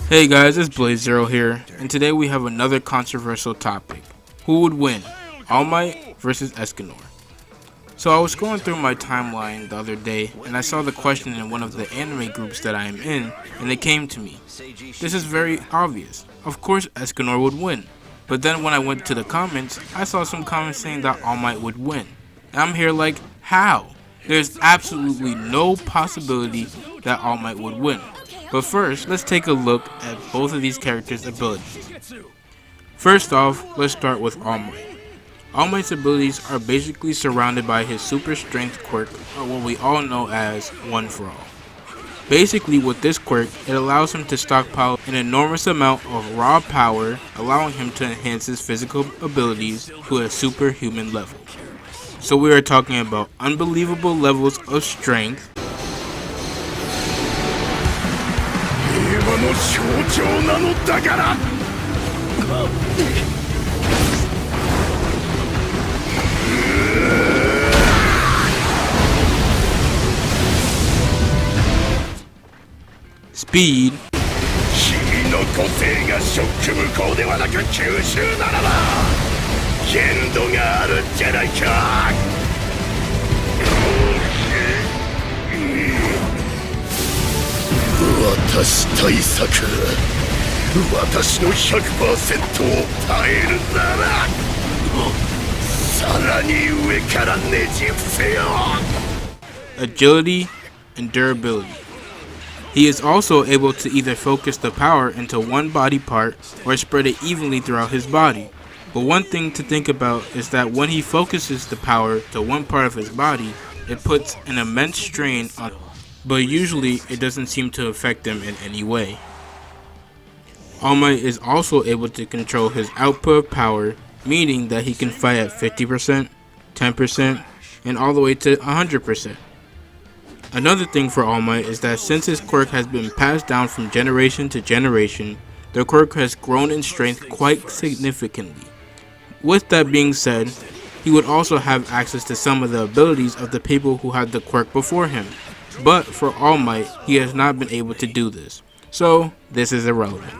Hey guys, it's Blaze0 here, and today we have another controversial topic. Who would win, All Might versus Escanor? So I was going through my timeline the other day, and I saw the question in one of the anime groups that I am in, and it came to me. This is very obvious. Of course Escanor would win. But then when I went to the comments, I saw some comments saying that All Might would win. And I'm here like, how? There's absolutely no possibility that All Might would win. But first, let's take a look at both of these characters' abilities. First off, let's start with All Might. All Might's abilities are basically surrounded by his super strength quirk, or what we all know as One for All. Basically with this quirk, it allows him to stockpile an enormous amount of raw power, allowing him to enhance his physical abilities to a superhuman level. So we are talking about unbelievable levels of strength, speed, agility, and durability. He is also able to either focus the power into one body part or spread it evenly throughout his body. But one thing to think about is that when he focuses the power to one part of his body, it puts an immense strain on, but usually it doesn't seem to affect him in any way. All Might is also able to control his output of power, meaning that he can fight at 50%, 10%, and all the way to 100%. Another thing for All Might is that since his quirk has been passed down from generation to generation, the quirk has grown in strength quite significantly. With that being said, he would also have access to some of the abilities of the people who had the quirk before him. But for All Might, he has not been able to do this. So this is irrelevant.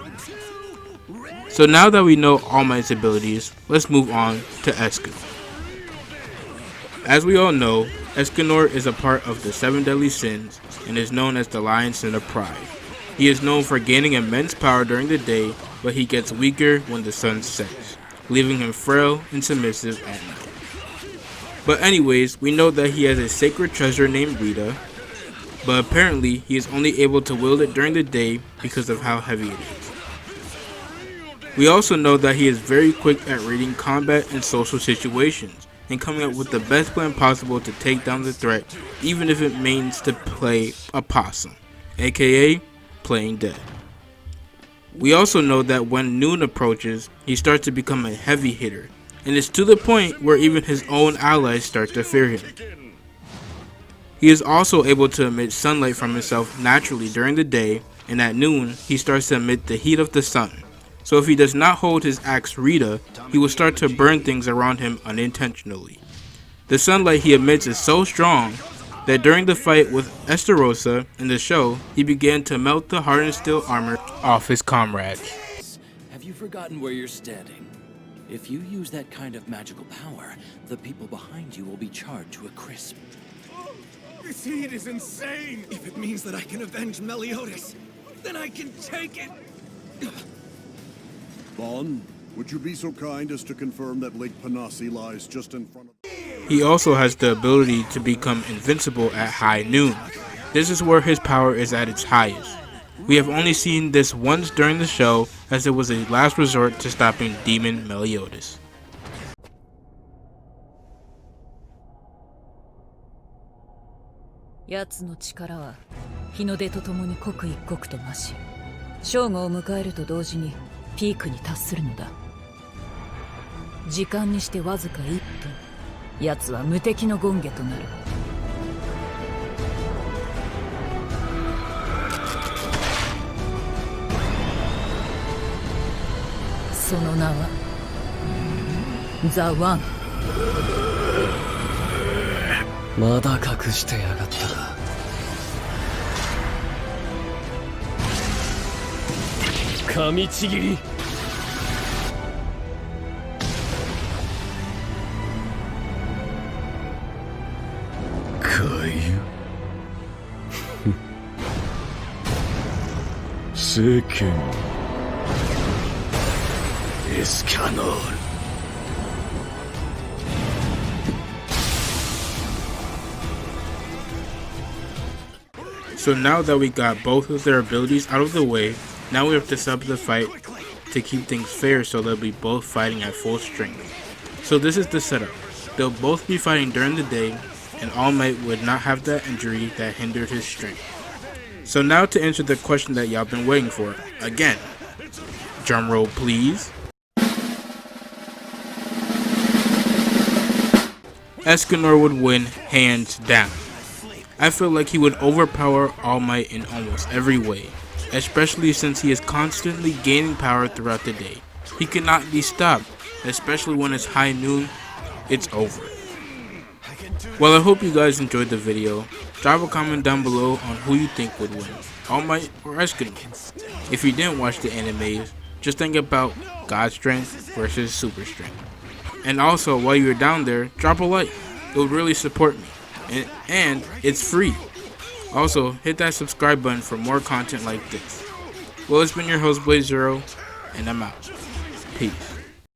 So now that we know All Might's abilities, let's move on to Escanor. As we all know, Escanor is a part of the 7 deadly sins and is known as the Lion Sin of Pride. He is known for gaining immense power during the day, but he gets weaker when the sun sets, leaving him frail and submissive at night. But anyways, we know that he has a sacred treasure named Rita, but apparently he is only able to wield it during the day because of how heavy it is. We also know that he is very quick at reading combat and social situations, and coming up with the best plan possible to take down the threat, even if it means to play a possum, aka playing dead. We also know that when noon approaches, he starts to become a heavy hitter, and it's to the point where even his own allies start to fear him. He is also able to emit sunlight from himself naturally during the day, and at noon, he starts to emit the heat of the sun. So if he does not hold his axe Rita, he will start to burn things around him unintentionally. The sunlight he emits is so strong that during the fight with Estarossa in the show, he began to melt the hardened steel armor off his comrades. Have you forgotten where you're standing? If you use that kind of magical power, the people behind you will be charred to a crisp. This heat is insane! If it means that I can avenge Meliodas, then I can take it! Vaughn, would you be so kind as to confirm that Lake Panassi lies just in front of... He also has the ability to become invincible at high noon. This is where his power is at its highest. We have only seen this once during the show, as it was a last resort to stopping Demon Meliodas. Yatsuの力は日の出とともに刻一刻と増し、正午を迎えると同時にピークに達するのだ。時間にしてわずか1分、奴は無敵の権化となる。その名はザ・ワン。まだ隠してやがった。噛みちぎりかゆ世間エスカノール So now that we got both of their abilities out of the way, now we have to set up the fight to keep things fair so they'll be both fighting at full strength. So this is the setup. They'll both be fighting during the day, and All Might would not have that injury that hindered his strength. So now to answer the question that y'all been waiting for, again, drum roll please. Escanor would win hands down. I feel like he would overpower All Might in almost every way, especially since he is constantly gaining power throughout the day. He cannot be stopped, especially when it's high noon, it's over. Well, I hope you guys enjoyed the video. Drop a comment down below on who you think would win, All Might or Escanor. If you didn't watch the animes, just think about God Strength versus Super Strength. And also, while you're down there, drop a like. It would really support me. And it's free. Also, hit that subscribe button for more content like this. Well, it's been your host Blaze Zero, and I'm out. Peace.